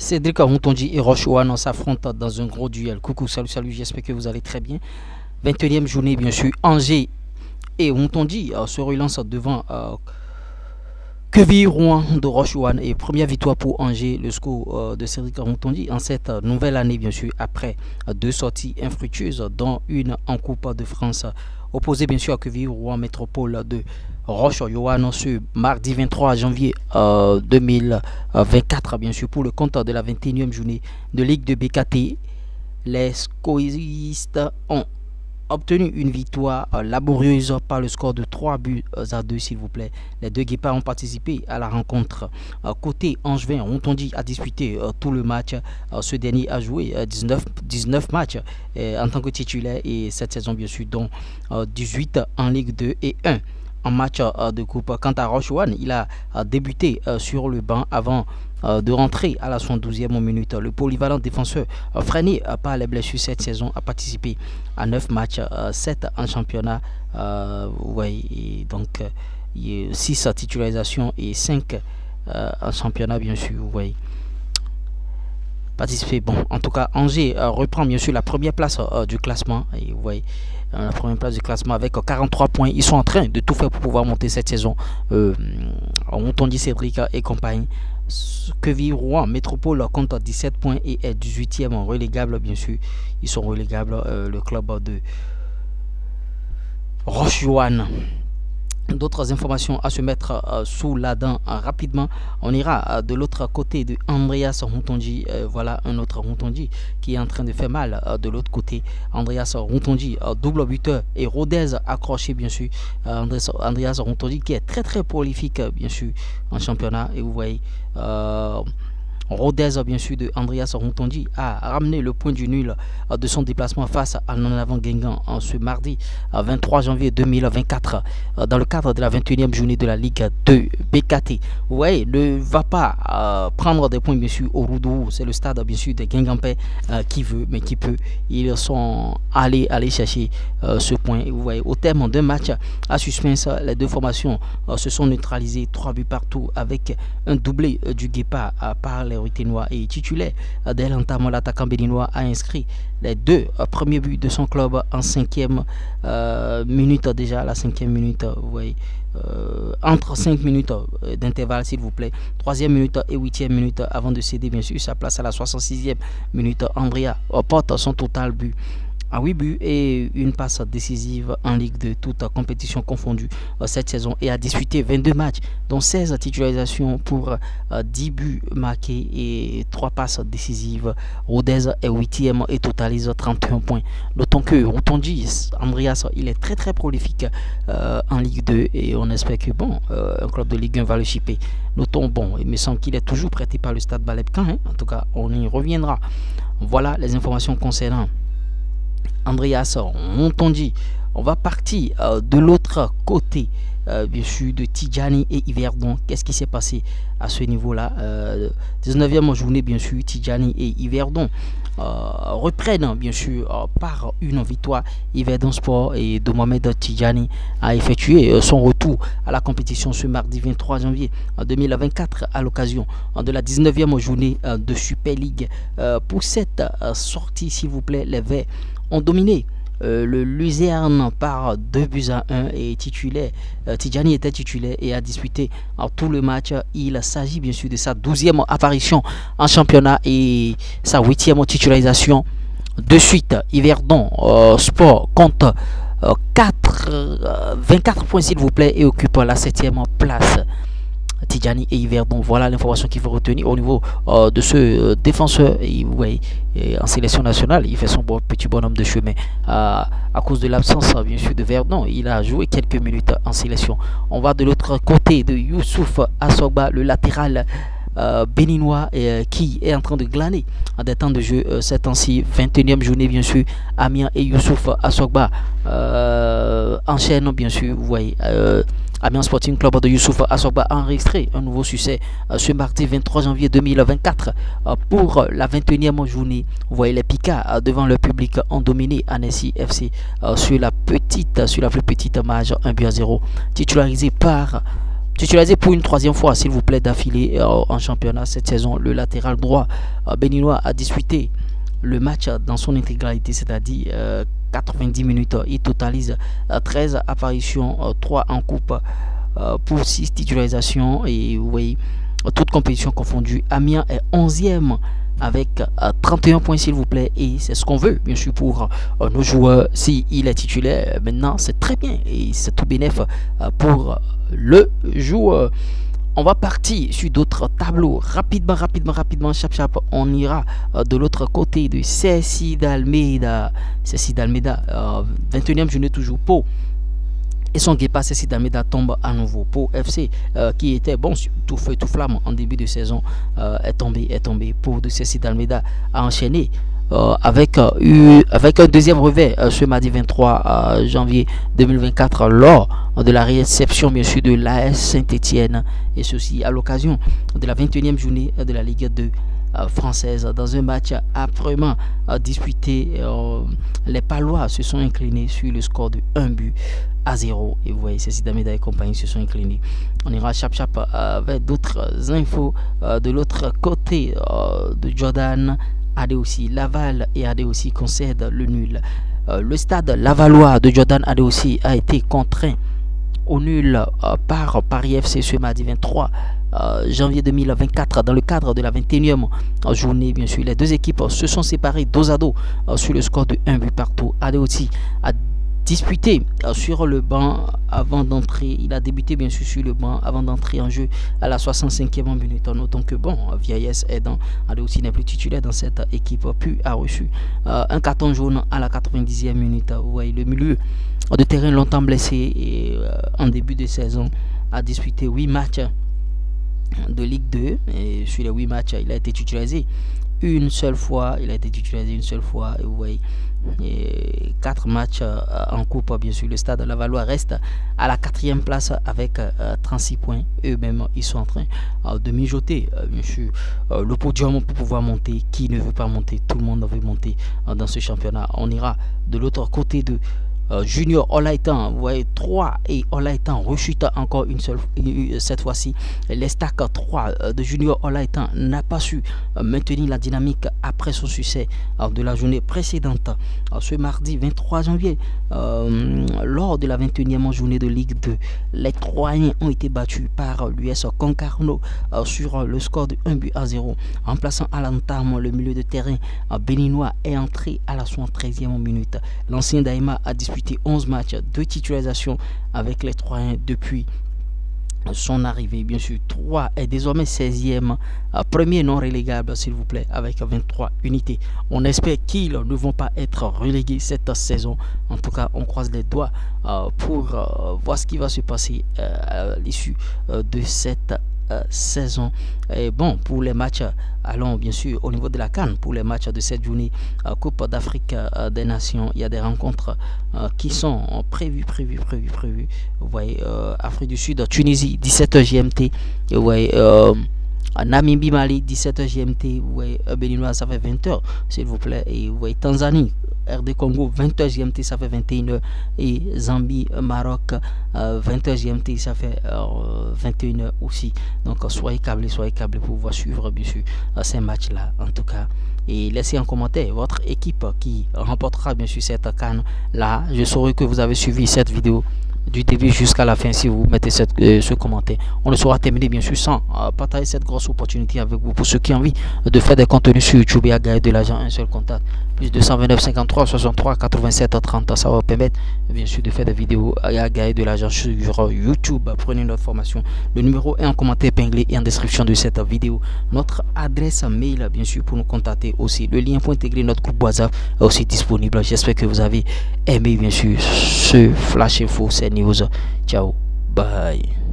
Cédric Rontondi et Roche Ouane s'affrontent dans un gros duel. Coucou, salut, j'espère que vous allez très bien. 21e journée, bien sûr. Angers et Rontondi se relancent devant Quevilly Rouen de Roche Ouane. Et première victoire pour Angers, le score de Cédric Rontondi en cette nouvelle année, bien sûr, après deux sorties infructueuses, dont une en Coupe de France, opposée bien sûr à Quevilly Rouen Métropole de Roche Ouane ce mardi 23 janvier 2024, bien sûr, pour le compte de la 21e journée de Ligue de BKT. Les scoristes ont obtenu une victoire laborieuse par le score de 3-2, s'il vous plaît. Les deux guépards ont participé à la rencontre. Côté Angevin, Rontondi a disputé tout le match. Ce dernier a joué 19 matchs en tant que titulaire, et cette saison, bien sûr, dont 18 en Ligue 2 et 1 en match de coupe. Quant à Roche Ouane, il a débuté sur le banc avant de rentrer à la 72e minute. Le polyvalent défenseur, freiné par les blessures cette saison, a participé à 9 matchs, 7 en championnat, donc 6 titularisations et 5 en championnat, bien sûr, vous voyez. Participer. Bon, en tout cas, Angers reprend bien sûr la première place du classement. Et vous voyez, la première place du classement avec 43 points. Ils sont en train de tout faire pour pouvoir monter cette saison. Rontondi, Cédric et compagnie. Quevilly Rouen Métropole compte 17 points et est 18e relégable, bien sûr. Ils sont relégables, le club de Roche Ouane. D'autres informations à se mettre sous la dent rapidement. On ira de l'autre côté de Andreas Rontondi. Voilà un autre Rontondi qui est en train de faire mal de l'autre côté. Andreas Rontondi, double buteur, et Rodez accroché, bien sûr. Andreas Rontondi qui est très prolifique, bien sûr, en championnat. Et vous voyez, Rodez, bien sûr, de Andreas Rontondi a ramené le point du nul de son déplacement face à Nonavant Guingamp ce mardi 23 janvier 2024 dans le cadre de la 21e journée de la Ligue 2 BKT. Vous voyez, ne va pas prendre des points, bien sûr, au Roudou. C'est le stade, bien sûr, des Guingampais qui veut, mais qui peut. Ils sont allés chercher ce point. Et vous voyez, au terme d'un match à suspense, les deux formations se sont neutralisées, 3 buts partout, avec un doublé du Guépard par les Ruténois, et titulaire dès l'entame, l'attaquant béninois a inscrit les deux premiers buts de son club en 5e minute, déjà la 5e minute, vous voyez, entre 5 minutes d'intervalle, s'il vous plaît, 3e minute et 8e minute, avant de céder bien sûr sa place à la 66e minute. Andrea porte son total but à 8 buts et une passe décisive en Ligue de toute compétition confondue cette saison, et a disputé 22 matchs, dont 16 titularisations pour 10 buts marqués et 3 passes décisives. Rodez est 8e et totalise 31 points. Notons que Rontondi, Andreas, il est très prolifique en Ligue 2, et on espère que bon, un club de Ligue 1 va le chipper. Notons, bon, il me semble qu'il est toujours prêté par le Stade Balebcan, hein. En tout cas, on y reviendra. Voilà les informations concernant Andreas Rontondi. On va partir de l'autre côté, bien sûr, de Tidjani et Yverdon. Qu'est-ce qui s'est passé à ce niveau-là? 19e journée, bien sûr, Tidjani et Yverdon reprennent, bien sûr, par une victoire. Yverdon Sport et de Mohamed Tidjani a effectué son retour à la compétition ce mardi 23 janvier 2024 à l'occasion de la 19e journée de Super League. Pour cette sortie, s'il vous plaît, les Verts ont dominé le Luzerne par 2-1, et titulaire. Tidjani était titulaire et a disputé tout le match. Il s'agit bien sûr de sa 12e apparition en championnat et sa 8e titularisation de suite. Yverdon Sport compte 24 points, s'il vous plaît, et occupe la 7e place. Tidjani et Yverdon, voilà l'information qu'il faut retenir au niveau de ce défenseur. Et vous voyez, en sélection nationale, il fait son petit bonhomme de chemin à cause de l'absence, bien sûr, de Verdon. Il a joué quelques minutes en sélection. On va de l'autre côté de Youssouf Assogba, le latéral béninois, qui est en train de glaner des temps de jeu cette temps-ci. 21e journée, bien sûr. Amiens et Youssouf Assogba enchaînent, bien sûr, vous voyez. Amiens Sporting Club de Youssouf Assogba a enregistré un nouveau succès ce mardi 23 janvier 2024 pour la 21e journée. Vous voyez, les Picards devant le public ont dominé Annecy FC sur la plus petite marge, 1-0, titularisé par Titularisé pour une troisième fois, s'il vous plaît, d'affilée en championnat cette saison, le latéral droit béninois a disputé le match dans son intégralité, c'est-à-dire 90 minutes. Il totalise 13 apparitions, 3 en coupe pour 6 titularisations. Et oui, toutes compétitions confondues. Amiens est 11e avec 31 points, s'il vous plaît, et c'est ce qu'on veut bien sûr pour nos joueurs. S'il est titulaire maintenant, c'est très bien et c'est tout bénéf pour le joueur. On va partir sur d'autres tableaux rapidement, chap, on ira de l'autre côté de CSI d'Almeida. 21e journée toujours pour et son Guépa CSI d'Almeida tombe à nouveau. Pour FC qui était bon tout feu tout flamme en début de saison est tombé. Pour de CSI d'Almeida a enchaîné avec un deuxième revers ce mardi 23 janvier 2024 lors de la réception bien sûr de l'AS Saint-Etienne, et ceci à l'occasion de la 21e journée de la Ligue 2 française. Dans un match âprement disputé, les Palois se sont inclinés sur le score de 1-0. Et vous voyez, CSI d'Almeida et compagnie se sont inclinés. On ira chap avec d'autres infos de l'autre côté de Jordan. AD aussi, Laval et AD aussi concèdent le nul. Le stade lavallois de Jordan AD aussi a été contraint au nul par Paris FC ce mardi 23 janvier 2024 dans le cadre de la 21e journée. Bien sûr, les deux équipes se sont séparées dos à dos sur le score de 1 but partout. AD aussi a disputé sur le banc avant d'entrer. Il a débuté bien sûr sur le banc avant d'entrer en jeu à la 65e minute. Notons que bon, vieillesse aidant, AD aussi n'est plus titulaire dans cette équipe, puis a reçu un carton jaune à la 90e minute. Vous voyez, le milieu de terrain longtemps blessé et en début de saison a disputé 8 matchs de Ligue 2 et sur les 8 matchs il a été titularisé une seule fois. Et vous voyez, 4 matchs en coupe. Bien sûr, le stade lavallois reste à la 4e place avec 36 points. Eux-mêmes, ils sont en train de mijoter bien sûr le podium pour pouvoir monter. Qui ne veut pas monter? Tout le monde veut monter dans ce championnat. On ira de l'autre côté de Junior Olaitan. Vous voyez, 3 et Olaitan rechute encore cette fois-ci. Les stacks 3 de Junior Olaitan n'a pas su maintenir la dynamique après son succès de la journée précédente. Ce mardi 23 janvier, lors de la 21e journée de Ligue 2, les Troyens ont été battus par l'US Concarneau sur le score de 1-0. En plaçant à l'entame le milieu de terrain béninois est entré à la 73e minute. L'ancien Daïma a disputé 11 matchs de titularisation avec les Troyens depuis son arrivée. Bien sûr, 3 est désormais 16e, premier non relégable s'il vous plaît, avec 23 unités. On espère qu'ils ne vont pas être relégués cette saison. En tout cas, on croise les doigts pour voir ce qui va se passer à l'issue de cette saison. Et bon, pour les matchs, allons bien sûr au niveau de la CAN, pour les matchs de cette journée Coupe d'Afrique des Nations, il y a des rencontres qui sont prévues. Vous voyez, Afrique du Sud, Tunisie, 17h GMT. Et vous voyez, Namibie, Mali, 17h GMT. Vous voyez, Béninois, ça fait 20h s'il vous plaît. Et vous voyez, Tanzanie, RD Congo, 20h GMT, ça fait 21h. Et Zambie, Maroc, 20h GMT, ça fait 21h aussi. Donc soyez câblés pour pouvoir suivre bien sûr ces matchs là en tout cas. Et laissez en commentaire votre équipe qui remportera bien sûr cette CAN là. Je saurai que vous avez suivi cette vidéo du début jusqu'à la fin si vous mettez ce commentaire. On ne saura terminer bien sûr sans partager cette grosse opportunité avec vous. Pour ceux qui ont envie de faire des contenus sur YouTube et à gagner de l'argent, un seul contact, plus 229 53 63 87 30. Ça va vous permettre bien sûr de faire des vidéos et à gagner de l'argent sur YouTube. Prenez notre formation, le numéro est en commentaire épinglé et en description de cette vidéo. Notre adresse mail bien sûr pour nous contacter aussi. Le lien pour intégrer notre groupe WhatsApp est aussi disponible. J'espère que vous avez aimé bien sûr ce flash info, c'est news. Ciao, bye.